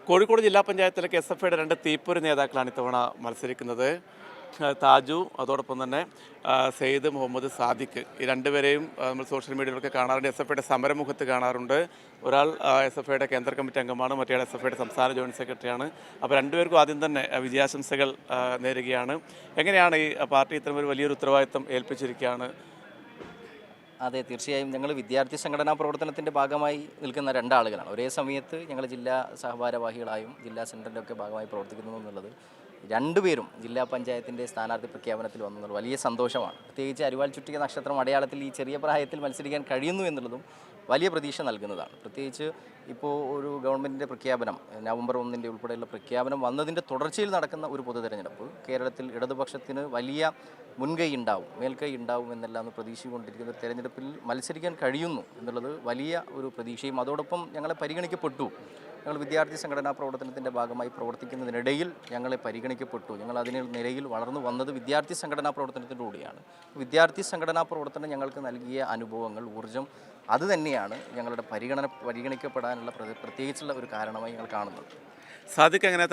കോഴിക്കോട് ജില്ലാ പഞ്ചായത്തിലേക്ക് SFIയുടെ 2 തീപ്പൊരി നേതാക്കളാണ് ഇത്തവണ മത്സരിക്കുന്നത്. താജു, അതോടൊപ്പം തന്നെ സെയ്ദ് മുഹമ്മദ് സാദിഖ്. ഈ രണ്ടുപേരെയും നമ്മൾ സോഷ്യൽ മീഡിയയിലൊക്കെ കാണാറുണ്ട്. SFIയുടെ സമരമുഖത്ത് കാണാറുണ്ട്. ഒരാൾ SFIയുടെ കേന്ദ്ര കമ്മിറ്റി അംഗമാണ്, മറ്റേ SFIയുടെ സംസ്ഥാന ജോയിൻറ്റ് സെക്രട്ടറിയാണ്. അപ്പോൾ രണ്ടുപേർക്കും ആദ്യം തന്നെ വിജയാശംസകൾ നേരുകയാണ്. എങ്ങനെയാണ് ഈ പാർട്ടി ഇത്തരമൊരു വലിയൊരു ഉത്തരവാദിത്തം ഏൽപ്പിച്ചിരിക്കുകയാണ്? അതെ, തീർച്ചയായും ഞങ്ങൾ വിദ്യാർത്ഥി സംഘടനാ പ്രവർത്തനത്തിൻ്റെ ഭാഗമായി നിൽക്കുന്ന രണ്ടാളുകളാണ്. ഒരേ സമയത്ത് ഞങ്ങൾ ജില്ലാ സഹഭാരവാഹികളായും ജില്ലാ സെൻറ്ററിൻ്റെ ഭാഗമായി പ്രവർത്തിക്കുന്നു എന്നുള്ളത് രണ്ടുപേരും ജില്ലാ പഞ്ചായത്തിൻ്റെ സ്ഥാനാർത്ഥി പ്രഖ്യാപനത്തിൽ വന്നത് വലിയ സന്തോഷമാണ്. പ്രത്യേകിച്ച് അരിവാൾ ചുറ്റിക നക്ഷത്രം അടയാളത്തിൽ ഈ ചെറിയ പ്രായത്തിൽ മത്സരിക്കാൻ കഴിയുന്നു എന്നുള്ളതും വലിയ പ്രതീക്ഷ നൽകുന്നതാണ്. പ്രത്യേകിച്ച് ഇപ്പോൾ ഒരു ഗവൺമെൻറ്റിൻ്റെ പ്രഖ്യാപനം നവംബർ 1 ഉൾപ്പെടെയുള്ള പ്രഖ്യാപനം വന്നതിൻ്റെ തുടർച്ചയിൽ നടക്കുന്ന ഒരു പൊതു തെരഞ്ഞെടുപ്പ് കേരളത്തിൽ ഇടതുപക്ഷത്തിന് വലിയ മുൻകൈ ഉണ്ടാവും, മേൽക്കൈ ഉണ്ടാവും എന്നെല്ലാം പ്രതീക്ഷിച്ചുകൊണ്ടിരിക്കുന്ന ഒരു തെരഞ്ഞെടുപ്പിൽ മത്സരിക്കാൻ കഴിയുന്നു എന്നുള്ളത് വലിയ ഒരു പ്രതീക്ഷയും അതോടൊപ്പം ഞങ്ങളെ പരിഗണിക്കപ്പെട്ടു. ഞങ്ങൾ വിദ്യാർത്ഥി സംഘടനാ പ്രവർത്തനത്തിൻ്റെ ഭാഗമായി പ്രവർത്തിക്കുന്നതിനിടയിൽ ഞങ്ങളെ പരിഗണിക്കപ്പെട്ടു. ഞങ്ങൾ അതിന് നിലയിൽ വളർന്നു വന്നത് വിദ്യാർത്ഥി സംഘടനാ പ്രവർത്തനത്തിലൂടെയാണ്. വിദ്യാർത്ഥി സംഘടനാ പ്രവർത്തനം ഞങ്ങൾക്ക് നൽകിയ അനുഭവങ്ങൾ, ഊർജ്ജം അതുതന്നെയാണ് ഞങ്ങളുടെ പരിഗണിക്കപ്പെടാനുള്ള പ്രത്യേകിച്ചുള്ള ഒരു കാരണമായി ഞങ്ങൾ കാണുന്നത്. സാദിഖ് എങ്ങനെ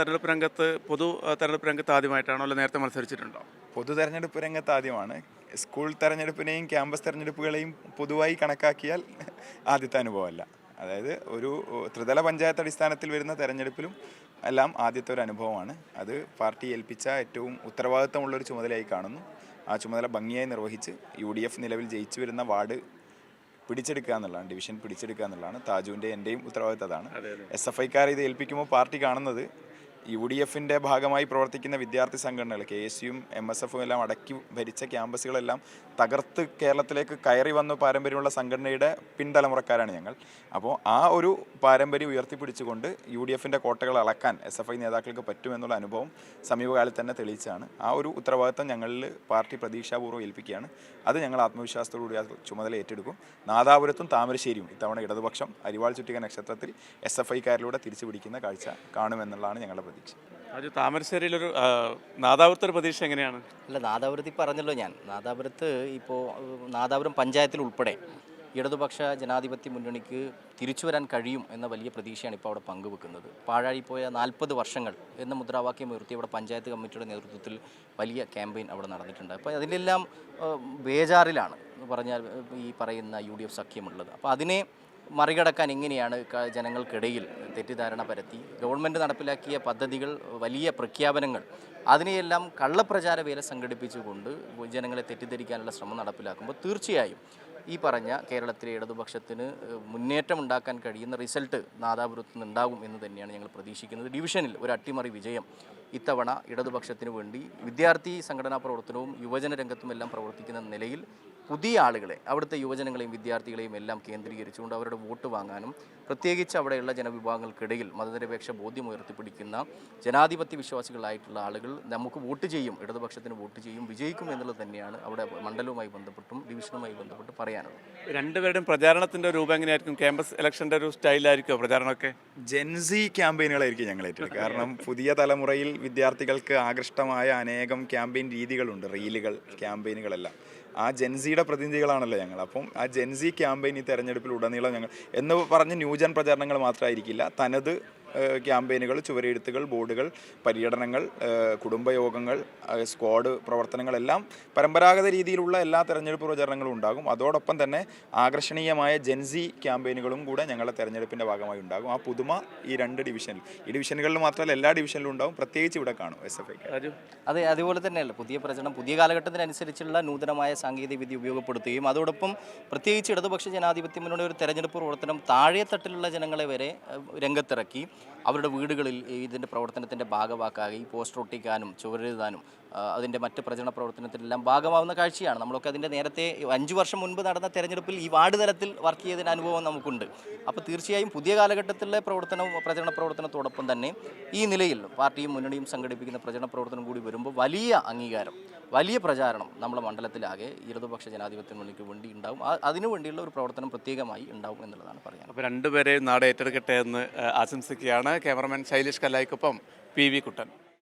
പൊതു തെരഞ്ഞെടുപ്പ് രംഗത്ത് ആദ്യമായിട്ടാണോ അല്ല നേരത്തെ മത്സരിച്ചിട്ടുണ്ടോ? പൊതു തെരഞ്ഞെടുപ്പ് രംഗത്ത് ആദ്യമാണ്. സ്കൂൾ തെരഞ്ഞെടുപ്പിനെയും ക്യാമ്പസ് തെരഞ്ഞെടുപ്പുകളെയും പൊതുവായി കണക്കാക്കിയാൽ ആദ്യത്തെ അനുഭവമല്ല. അതായത് ഒരു ത്രിതല പഞ്ചായത്ത് അടിസ്ഥാനത്തിൽ വരുന്ന തെരഞ്ഞെടുപ്പിലും എല്ലാം ആദ്യത്തെ ഒരു അനുഭവമാണ്. അത് പാർട്ടി ഏൽപ്പിച്ച ഏറ്റവും ഉത്തരവാദിത്തമുള്ളൊരു ചുമതലയായി കാണുന്നു. ആ ചുമതല ഭംഗിയായി നിർവഹിച്ച് UDF നിലവിൽ ജയിച്ചു വരുന്ന വാർഡ് പിടിച്ചെടുക്കുക എന്നുള്ളതാണ്, ഡിവിഷൻ പിടിച്ചെടുക്കുക എന്നുള്ളതാണ് താജുവിൻ്റെ എൻ്റെയും ഉത്തരവാദിത്തം. അതാണ് SFIക്കാരെ ഇത് ഏൽപ്പിക്കുമ്പോൾ പാർട്ടി കാണുന്നത് UDFിൻ്റെ ഭാഗമായി പ്രവർത്തിക്കുന്ന വിദ്യാർത്ഥി സംഘടനകൾ KSUവും MSFും എല്ലാം അടക്കി ഭരിച്ച ക്യാമ്പസുകളെല്ലാം തകർത്ത് കേരളത്തിലേക്ക് കയറി വന്ന പാരമ്പര്യമുള്ള സംഘടനയുടെ പിൻതലമുറക്കാരാണ് ഞങ്ങൾ. അപ്പോൾ ആ ഒരു പാരമ്പര്യം ഉയർത്തിപ്പിടിച്ചുകൊണ്ട് UDFിൻ്റെ കോട്ടകൾ അളക്കാൻ SFI നേതാക്കൾക്ക് പറ്റുമെന്നുള്ള അനുഭവം സമീപകാലത്ത് തന്നെ തെളിയിച്ചാണ്. ആ ഒരു ഉത്തരവാദിത്തം ഞങ്ങളിൽ പാർട്ടി പ്രതീക്ഷാപൂർവ്വം ഏൽപ്പിക്കുകയാണ്. അത് ഞങ്ങൾ ആത്മവിശ്വാസത്തോടുകൂടി ആ ചുമതല ഏറ്റെടുക്കും. നാദാപുരത്തും താമരശ്ശേരിയും ഇത്തവണ ഇടതുപക്ഷം അരിവാൾ ചുറ്റിക നക്ഷത്രത്തിൽ SFIക്കാരിലൂടെ തിരിച്ചു പിടിക്കുന്ന കാഴ്ച കാണുമെന്നുള്ളതാണ് ഞങ്ങളുടെ പ്രതീക്ഷ. അത് താമരശ്ശേരിയിലൊരു നാദാപുരത്തൊരു പ്രതീക്ഷ എങ്ങനെയാണ്? അല്ല, നാദാപുരത്തിൽ പറഞ്ഞല്ലോ ഞാൻ. നാദാപുരത്ത് ഇപ്പോൾ നാദാപുരം പഞ്ചായത്തിൽ ഉൾപ്പെടെ ഇടതുപക്ഷ ജനാധിപത്യ മുന്നണിക്ക് തിരിച്ചു വരാൻ കഴിയും എന്ന വലിയ പ്രതീക്ഷയാണ് ഇപ്പോൾ അവിടെ പങ്കുവെക്കുന്നത്. പാഴായിപ്പോയ 40 വർഷങ്ങൾ എന്ന മുദ്രാവാക്യം ഉയർത്തി അവിടെ പഞ്ചായത്ത് കമ്മിറ്റിയുടെ നേതൃത്വത്തിൽ വലിയ ക്യാമ്പയിൻ അവിടെ നടന്നിട്ടുണ്ട്. അപ്പോൾ അതിലെല്ലാം ബേജാറിലാണ് പറഞ്ഞാൽ ഈ പറയുന്ന UDF സഖ്യമുള്ളത്. അപ്പോൾ അതിനെ മറികടക്കാൻ എങ്ങനെയാണ് ജനങ്ങൾക്കിടയിൽ തെറ്റിദ്ധാരണ പരത്തി ഗവൺമെൻറ് നടപ്പിലാക്കിയ പദ്ധതികൾ, വലിയ പ്രഖ്യാപനങ്ങൾ, അതിനെയെല്ലാം കള്ളപ്രചാര വേല സംഘടിപ്പിച്ചുകൊണ്ട് ജനങ്ങളെ തെറ്റിദ്ധരിക്കാനുള്ള ശ്രമം നടപ്പിലാക്കുമ്പോൾ തീർച്ചയായും ഈ പറഞ്ഞ കേരളത്തിലെ ഇടതുപക്ഷത്തിന് മുന്നേറ്റം ഉണ്ടാക്കാൻ കഴിയുന്ന റിസൾട്ട് നാദാപുരത്ത് നിന്നുണ്ടാകും എന്ന് തന്നെയാണ് ഞങ്ങൾ പ്രതീക്ഷിക്കുന്നത്. ഡിവിഷനിൽ ഒരു അട്ടിമറി വിജയം ഇത്തവണ ഇടതുപക്ഷത്തിന് വേണ്ടി വിദ്യാർത്ഥി സംഘടനാ പ്രവർത്തനവും യുവജന രംഗത്തുമെല്ലാം പ്രവർത്തിക്കുന്ന നിലയിൽ പുതിയ ആളുകളെ, അവിടുത്തെ യുവജനങ്ങളെയും വിദ്യാർത്ഥികളെയും എല്ലാം കേന്ദ്രീകരിച്ചുകൊണ്ട് അവരുടെ വോട്ട് വാങ്ങാനും പ്രത്യേകിച്ച് അവിടെയുള്ള ജനവിഭാഗങ്ങൾക്കിടയിൽ മതനിരപേക്ഷ ബോധ്യം ഉയർത്തിപ്പിടിക്കുന്ന ജനാധിപത്യ വിശ്വാസികളായിട്ടുള്ള ആളുകൾ നമുക്ക് വോട്ട് ചെയ്യും, ഇടതുപക്ഷത്തിന് വോട്ട് ചെയ്യും, വിജയിക്കും എന്നുള്ളത് തന്നെയാണ് അവിടെ മണ്ഡലവുമായി ബന്ധപ്പെട്ടും ഡിവിഷനുമായി ബന്ധപ്പെട്ട് പറയാനുള്ളത്. രണ്ടുപേരുടെയും പ്രചാരണത്തിൻ്റെ രൂപം എങ്ങനെയായിരിക്കും? ക്യാമ്പസ് ഇലക്ഷൻ്റെ ഒരു സ്റ്റൈലായിരിക്കുമോ പ്രചാരണമൊക്കെ? ജെൻസി ക്യാമ്പയിനുകളായിരിക്കും ഞങ്ങൾ ഏറ്റെടുക്കുക. കാരണം പുതിയ തലമുറയിൽ വിദ്യാർത്ഥികൾക്ക് ആകൃഷ്ടമായ അനേകം ക്യാമ്പയിൻ രീതികളുണ്ട്, റീലുകൾ, ക്യാമ്പയിനുകളെല്ലാം. ആ ജെൻസിയുടെ പ്രതിനിധികളാണല്ലോ ഞങ്ങൾ. അപ്പം ആ ജെൻസി ക്യാമ്പയിൻ ഈ തെരഞ്ഞെടുപ്പിൽ ഉടനീളം ഞങ്ങൾ എന്ന് പറഞ്ഞ് ന്യൂജൻ പ്രചാരണങ്ങൾ മാത്രമായിരിക്കില്ല, തനത് ക്യാമ്പയിനുകൾ, ചുവരെഴുത്തുകൾ, ബോർഡുകൾ, പര്യടനങ്ങൾ, കുടുംബയോഗങ്ങൾ, സ്ക്വാഡ് പ്രവർത്തനങ്ങളെല്ലാം പരമ്പരാഗത രീതിയിലുള്ള എല്ലാ തെരഞ്ഞെടുപ്പ് പ്രചാരണങ്ങളും ഉണ്ടാകും. അതോടൊപ്പം തന്നെ ആകർഷണീയമായ ജെൻസി ക്യാമ്പയിനുകളും കൂടെ ഞങ്ങളുടെ തെരഞ്ഞെടുപ്പിൻ്റെ ഭാഗമായി ഉണ്ടാകും. ആ പുതുമ ഈ 2 ഡിവിഷനിൽ, ഈ ഡിവിഷനുകളിൽ മാത്രമല്ല എല്ലാ ഡിവിഷനിലും ഉണ്ടാകും. പ്രത്യേകിച്ച് ഇവിടെ കാണും SFI. അതെ, അതുപോലെ തന്നെയല്ല പുതിയ പ്രചരണം, പുതിയ കാലഘട്ടത്തിനനുസരിച്ചുള്ള നൂതനമായ സാങ്കേതിക വിദ്യ ഉപയോഗപ്പെടുത്തുകയും അതോടൊപ്പം പ്രത്യേകിച്ച് ഇടതുപക്ഷ ജനാധിപത്യ മുന്നണിയുടെ ഒരു തെരഞ്ഞെടുപ്പ് പ്രവർത്തനം താഴെ തട്ടിലുള്ള ജനങ്ങളെ വരെ രംഗത്തിറക്കി അവരുടെ വീടുകളിൽ ഇതിൻ്റെ പ്രവർത്തനത്തിൻ്റെ ഭാഗമാക്കാതെ ഈ പോസ്റ്റർ ഒട്ടിക്കാനും ചുവരെഴുതാനും അതിൻ്റെ മറ്റ് പ്രചരണ പ്രവർത്തനത്തിലെല്ലാം ഭാഗമാവുന്ന കാഴ്ചയാണ്. നമ്മളൊക്കെ അതിൻ്റെ നേരത്തെ 5 വർഷം മുൻപ് നടന്ന തെരഞ്ഞെടുപ്പിൽ ഈ വാർഡ് തലത്തിൽ വർക്ക് ചെയ്തതിന് അനുഭവം നമുക്കുണ്ട്. അപ്പോൾ തീർച്ചയായും പുതിയ കാലഘട്ടത്തിലെ പ്രചരണ പ്രവർത്തനത്തോടൊപ്പം തന്നെ ഈ നിലയിൽ പാർട്ടിയും മുന്നണിയും സംഘടിപ്പിക്കുന്ന പ്രചരണ പ്രവർത്തനം കൂടി വരുമ്പോൾ വലിയ അംഗീകാരം, വലിയ പ്രചാരണം നമ്മുടെ മണ്ഡലത്തിലാകെ ഇടതുപക്ഷ ജനാധിപത്യ മുന്നണിക്ക് വേണ്ടി ഉണ്ടാവും. അതിനു വേണ്ടിയുള്ള ഒരു പ്രവർത്തനം പ്രത്യേകമായി ഉണ്ടാവും എന്നുള്ളതാണ് പറയാൻ. അപ്പോൾ രണ്ടുപേരെയും നാട് ഏറ്റെടുക്കട്ടെ എന്ന് ആശംസിക്കുകയാണ്. ക്യാമറമാൻ ശൈലേഷ് കല്ലായിക്കൊപ്പം PV കുട്ടൻ.